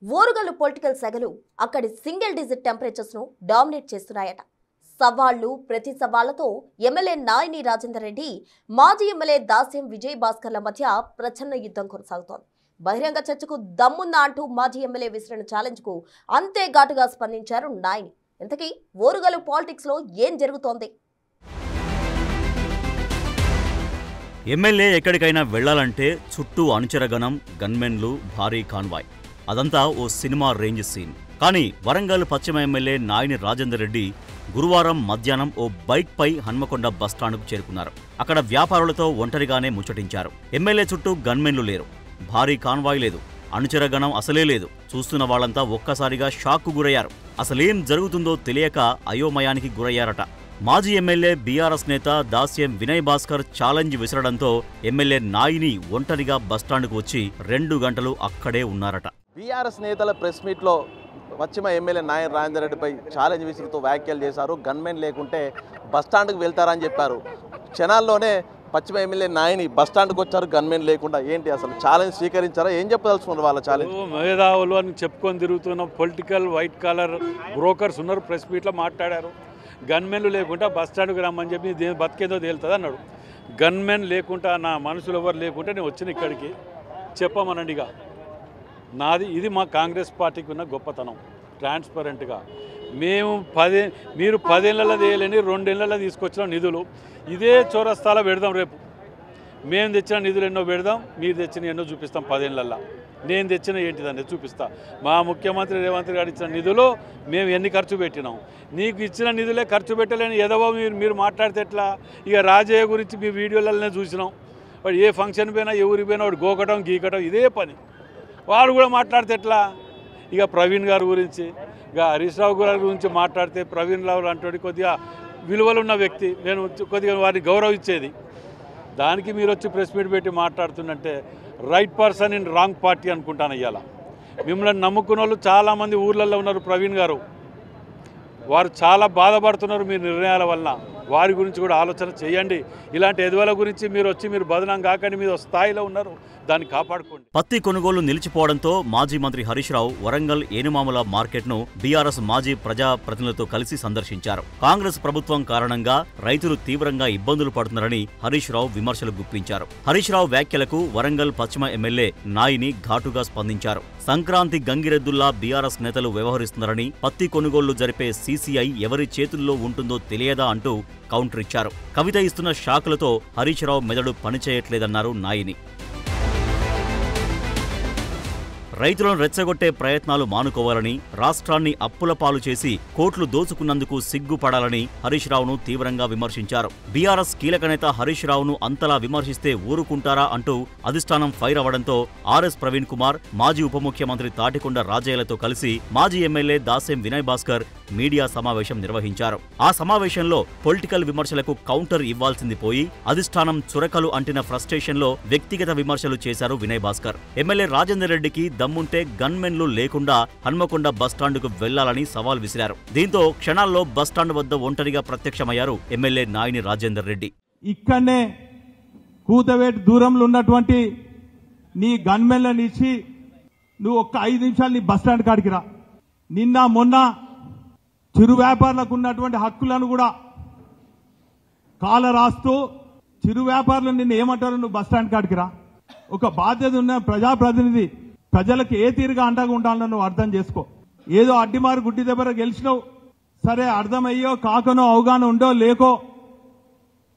Orugallu political సెగలు అక్కడి single digit temperatures ను డామినేట్ చేస్తున్నాయట. సవాళ్లు ప్రతి సవాళ్లతో ఎమ్మెల్యే నాయని రాజేందర్ రెడ్డి, మాజీ ఎమ్మెల్యే దాస్యం విజయ్ భాస్కర్ల మధ్య ప్రచన్న యుద్ధం కొనసాగుతోంది. బహిరంగ చర్చకు దమ్ముందా అంటూ మాజీ ఎమ్మెల్యే విసిరిన ఛాలెంజ్ కు అంతే ఘాటుగా స్పందించారు నాయని. ఇంతకీ ఓరుగల్లు పాలిటిక్స్ లో ఏం జరుగుతోంది? ఎమ్మెల్యే ఎక్కడికైనా వెళ్లాలంటే చుట్టూ అనుచరగణం, గన్మెన్లు, భారీ కాన్వాయ్. అదంతా ఓ సినిమా రేంజ్ సీన్. కానీ వరంగల్ పశ్చిమ ఎమ్మెల్యే నాయని రాజేందర్ రెడ్డి గురువారం మధ్యాహ్నం ఓ బైక్ పై హన్మకొండ బస్టాండ్కు చేరుకున్నారు. అక్కడ వ్యాపారులతో ఒంటరిగానే ముచ్చటించారు. ఎమ్మెల్యే చుట్టూ గన్మెన్లు లేరు, భారీ కాన్వాయ్ లేదు, అనుచరగణం అసలే లేదు. చూస్తున్న వాళ్లంతా ఒక్కసారిగా షాక్కు గురయ్యారు. అసలేం జరుగుతుందో తెలియక అయోమయానికి గురయ్యారట. మాజీ ఎమ్మెల్యే బీఆర్ఎస్ నేత దాస్యం వినయ్ భాస్కర్ ఛాలెంజ్ విసరడంతో ఎమ్మెల్యే నాయిని ఒంటరిగా బస్టాండ్కు వచ్చి 2 గంటలు అక్కడే ఉన్నారట. బీఆర్ఎస్ నేతల ప్రెస్ మీట్లో పశ్చిమ ఎమ్మెల్యే నాయని రాజేందర్ రెడ్డిపై ఛాలెంజ్ విసురుతూ వ్యాఖ్యలు చేశారు. గన్మెన్ లేకుంటే బస్టాండ్కు వెళ్తారని చెప్పారు. క్షణాల్లోనే పశ్చిమ ఎమ్మెల్యే నాయని బస్టాండ్కి వచ్చారు, గన్మెన్ లేకుండా. ఏంటి అసలు ఛాలెంజ్ స్వీకరించారా? ఏం చెప్పదలుచుకున్నారు వాళ్ళ ఛాలెంజ్? మేధావులు అని చెప్పుకొని తిరుగుతున్న పొలిటికల్ వైట్ కాలర్ బ్రోకర్స్ ఉన్నారు, ప్రెస్ మీట్లో మాట్లాడారు. గన్మెన్లు లేకుండా బస్టాండ్కి రమ్మని చెప్పి బతికేదో తేలుతుంది అన్నాడు. గన్మెన్ లేకుండా, నా మనుషులు ఎవరు లేకుంటే నేను వచ్చిన ఇక్కడికి చెప్పమనండిగా. ఇది మా కాంగ్రెస్ పార్టీకి ఉన్న గొప్పతనం. ట్రాన్స్పరెంట్గా మేము మీరు 10 ఏళ్ళలో తేయలేని 2 ఏళ్ళలో తీసుకొచ్చిన నిధులు ఇదే చౌరస్తాలో పెడదాం. రేపు మేము తెచ్చిన నిధులు ఎన్నో పెడదాం, మీరు తెచ్చిన ఎన్నో చూపిస్తాం. 10 ఏళ్ళల్లో నేను తెచ్చిన ఏంటిదని చూపిస్తా. మా ముఖ్యమంత్రి రేవంత్ గారు ఇచ్చిన నిధులు మేము ఎన్ని ఖర్చు పెట్టినాం, నీకు ఇచ్చిన నిధులే ఖర్చు పెట్టలేని ఎదవో మీరు మాట్లాడితే ఎట్లా? ఇక రాజయ్య గురించి మీ వీడియోలనే చూసినాం. వాడు ఏ ఫంక్షన్ పోయినా, ఏ ఊరికి పోయినా వాడు గోకటం గీకటం ఇదే పని. వాడు కూడా మాట్లాడితే ఎట్లా? ఇక ప్రవీణ్ గారి గురించి, ఇక హరీష్ రావు గారి గురించి మాట్లాడితే, ప్రవీణ్ రావు అంటోడి కొద్దిగా విలువలున్న వ్యక్తి, నేను కొద్దిగా వారిని గౌరవించేది. దానికి మీరు వచ్చి ప్రెస్ మీట్ పెట్టి మాట్లాడుతుందంటే right person in wrong party అనుకుంటాను. ఇవాళ మిమ్మల్ని నమ్ముకున్న వాళ్ళు చాలామంది ఊర్లలో ఉన్నారు. ప్రవీణ్ గారు వారు చాలా బాధపడుతున్నారు మీ నిర్ణయాల వల్ల. వారి గురించి కూడా ఆలోచన చేయండి. ఇలాంటి ఎదువల గురించి మీరు బదనాం కాకండి. మీరు స్థాయిలో ఉన్నారు, దాన్ని కాపాడుకోండి. పత్తి కొనుగోలు నిలిచిపోవడంతో మాజీ మంత్రి హరీష్ రావు వరంగల్ ఏనుమాముల మార్కెట్ను బీఆర్ఎస్ మాజీ ప్రజాప్రతినిధులతో కలిసి సందర్శించారు. కాంగ్రెస్ ప్రభుత్వం కారణంగా రైతులు తీవ్రంగా ఇబ్బందులు పడుతున్నారని హరీష్ రావు విమర్శలు గుప్పించారు. హరీష్ రావు వ్యాఖ్యలకు వరంగల్ పశ్చిమ ఎమ్మెల్యే నాయిని ఘాటుగా స్పందించారు. సంక్రాంతి గంగిరెద్దుల్లా బీఆర్ఎస్ నేతలు వ్యవహరిస్తున్నారని, పత్తి కొనుగోళ్లు జరిపే సీసీఐ ఎవరి చేతుల్లో ఉంటుందో తెలియదా అంటూ కౌంటర్ ఇచ్చారు. కవిత ఇస్తున్న షాకులతో హరీష్ రావు మెదడు పనిచేయట్లేదన్నారు నాయిని. రైతులను రెచ్చగొట్టే ప్రయత్నాలు మానుకోవాలని, రాష్ట్రాన్ని అప్పుల పాలు చేసి కోట్లు దోచుకున్నందుకు సిగ్గుపడాలని హరీష్ రావును తీవ్రంగా విమర్శించారు. బీఆర్ఎస్ కీలక నేత హరీష్ రావును అంతలా విమర్శిస్తే ఊరుకుంటారా అంటూ అధిష్టానం ఫైర్ అవ్వడంతో ఆర్ఎస్ ప్రవీణ్ కుమార్, మాజీ ఉప ముఖ్యమంత్రి తాటికొండ రాజయ్యలతో కలిసి మాజీ ఎమ్మెల్యే దాస్యం వినయ్ భాస్కర్ మీడియా సమావేశం నిర్వహించారు. ఆ సమావేశంలో పొలిటికల్ విమర్శలకు కౌంటర్ ఇవ్వాల్సింది పోయి అధిష్టానం చురకలు అంటిన ఫ్రస్ట్రేషన్లో వ్యక్తిగత విమర్శలు చేశారు వినయ్ భాస్కర్. ఎమ్మెల్యే రాజేందర్ రెడ్డికి దమ్ముంటే గన్మెన్లు లేకుండా హన్మకొండ బస్టాండ్కు వెళ్లాలని సవాల్ విసిరారు. దీంతో క్షణాల్లో బస్టాండ్ వద్ద ఒంటరిగా ప్రత్యక్షమయ్యారు ఎమ్మెల్యే నాయని రాజేందర్ రెడ్డి. ఇక్కడనే కూతవేటు దూరంలో ఉన్నటువంటి నీ గన్మెన్లను ఇచ్చి నువ్వు ఒక్క 5 నిమిషాలు నీ బస్టాండ్ కాడికి రా. నిన్న మొన్న చిరు వ్యాపారులకు ఉన్నటువంటి హక్కులను కూడా కాల రాస్తూ చిరు వ్యాపారులు నిన్ను ఏమంటారు? నువ్వు బస్టాండ్ కాడికి రా. ఒక బాధ్యత ఉన్న ప్రజాప్రతినిధి ప్రజలకు ఏ తీరుగా అండగా ఉండాలో నువ్వు అర్థం చేసుకో. ఏదో అడ్డిమారు గుడ్డి దెబ్బర గెలిచినావు, సరే అర్థమయ్యో కాకనో అవగాహన ఉండో లేకో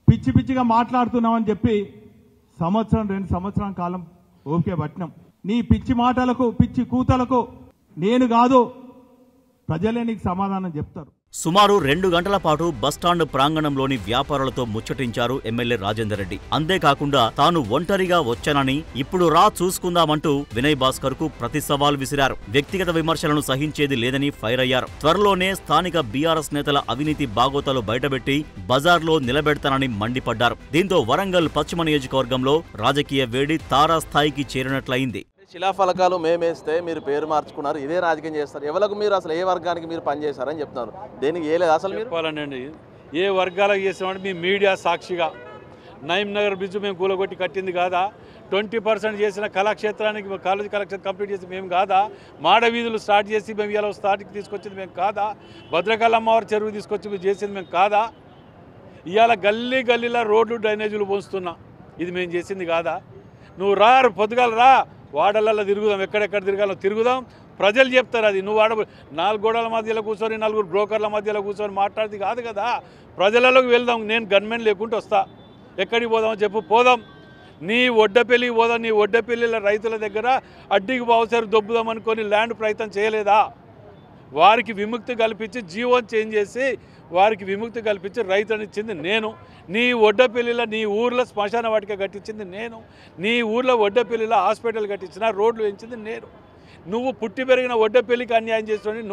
పిచ్చి పిచ్చిగా మాట్లాడుతున్నావని చెప్పి 1-2 సంవత్సరాల కాలం ఓకే పట్టినాం. నీ పిచ్చి మాటలకు, పిచ్చి కూతలకు నేను కాదు, ప్రజలే నీకు సమాధానం చెప్తారు. సుమారు 2 గంటల పాటు బస్టాండ్ ప్రాంగణంలోని వ్యాపారులతో ముచ్చటించారు ఎమ్మెల్యే రాజేందర్ రెడ్డి. అంతేకాకుండా తాను ఒంటరిగా వచ్చానని, ఇప్పుడు రా చూసుకుందామంటూ వినయ్ భాస్కర్ కు ప్రతి సవాల్ విసిరారు. వ్యక్తిగత విమర్శలను సహించేది లేదని ఫైర్ అయ్యారు. త్వరలోనే స్థానిక బీఆర్ఎస్ నేతల అవినీతి బాగోతాలు బయటపెట్టి బజార్లో నిలబెడతానని మండిపడ్డారు. దీంతో వరంగల్ పశ్చిమ నియోజకవర్గంలో రాజకీయ వేడి తారాస్థాయికి చేరినట్లయింది. శిలాఫలకాలు మేమేస్తే మీరు పేరు మార్చుకున్నారు, ఇదే రాజకీయం చేస్తారు. ఎవరికి మీరు అసలు ఏ వర్గానికి మీరు పనిచేశారని చెప్తున్నారు? దేనికి ఏ లేదు అసలు చెప్పాలండి. ఏ వర్గాలకు చేసామంటే మీ మీడియా సాక్షిగా నయీం నగర్ బ్రిడ్జ్ మేము కూలగొట్టి కట్టింది కాదా? 20% చేసిన కళాక్షేత్రానికి కాలేజీ కళాక్షేత్రం కంప్లీట్ చేసి మేము కాదా? మాడ వీధులు స్టార్ట్ చేసి మేము ఇలా స్టార్ట్కి తీసుకొచ్చింది మేము కాదా? భద్రకాళి అమ్మవారి చెరువు తీసుకొచ్చి మేము చేసింది మేము కాదా? ఇవాళ గల్లీ గల్లీలో రోడ్లు డ్రైనేజీలు పోస్తున్నా, ఇది మేము చేసింది కాదా? నువ్వు పొద్దుగాల రా, వాడలలో తిరుగుదాం, ఎక్కడెక్కడ తిరగాలో తిరుగుదాం, ప్రజలు చెప్తారు. అది నువ్వు 4 గోడల మధ్యలో కూర్చొని 4 బ్రోకర్ల మధ్యలో కూర్చొని మాట్లాడితే కాదు కదా. ప్రజలలోకి వెళ్దాం. నేను గన్మెన్ లేకుంటూ వస్తా, ఎక్కడికి పోదామో చెప్పు, పోదాం. నీ ఒడ్డపల్లికి పోదాం. నీ ఒడ్డపల్లిల రైతుల దగ్గర అడ్డికి బావుసారి దొబ్బుదాం అనుకొని ల్యాండ్ ప్రయత్నం చేయలేదా? వారికి విముక్తి కల్పించి జీవోని చేంజ్ చేసి వారికి విముక్తి కల్పించి రైతులను ఇచ్చింది నేను. నీ ఒడ్డపల్లిలో నీ ఊర్లో శ్మశాన వాటిక కట్టించింది నేను. నీ ఊర్లో ఒడ్డపల్లిలో హాస్పిటల్ కట్టించిన, రోడ్లు వేయించింది నేను. నువ్వు పుట్టి పెరిగిన ఒడ్డపల్లికి అన్యాయం చేస్తుని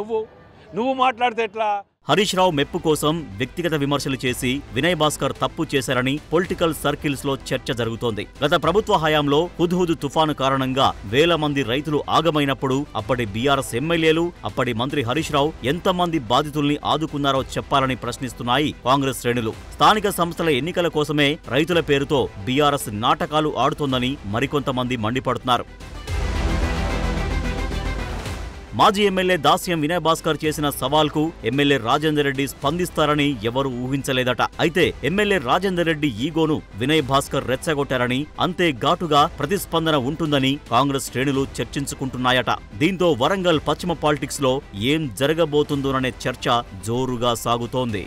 నువ్వు మాట్లాడితే ఎట్లా? హరీష్ రావు మెప్పు కోసం వ్యక్తిగత విమర్శలు చేసి వినయ్ భాస్కర్ తప్పు చేశారని పొలిటికల్ సర్కిల్స్ లో చర్చ జరుగుతోంది. గత ప్రభుత్వ హయాంలో హుద్హుద్ తుఫాను కారణంగా వేల మంది రైతులు ఆగమైనప్పుడు అప్పటి బీఆర్ఎస్ ఎమ్మెల్యేలు, అప్పటి మంత్రి హరీష్ రావు ఎంతమంది బాధితుల్ని ఆదుకున్నారో చెప్పాలని ప్రశ్నిస్తున్నాయి కాంగ్రెస్ శ్రేణులు. స్థానిక సంస్థల ఎన్నికల కోసమే రైతుల పేరుతో బీఆర్ఎస్ నాటకాలు ఆడుతోందని మరికొంతమంది మండిపడుతున్నారు. మాజీ ఎమ్మెల్యే దాస్యం వినయ్ భాస్కర్ చేసిన సవాల్కు ఎమ్మెల్యే రాజేందర్ రెడ్డి స్పందిస్తారని ఎవరూ ఊహించలేదట. అయితే ఎమ్మెల్యే రాజేందర్ రెడ్డి ఈగోను వినయ్ భాస్కర్ రెచ్చగొట్టారని, అంతే ఘాటుగా ప్రతిస్పందన ఉంటుందని కాంగ్రెస్ శ్రేణులు చర్చించుకుంటున్నాయట. దీంతో వరంగల్ పశ్చిమ పాలిటిక్స్ లో ఏం జరగబోతుందోననే చర్చ జోరుగా సాగుతోంది.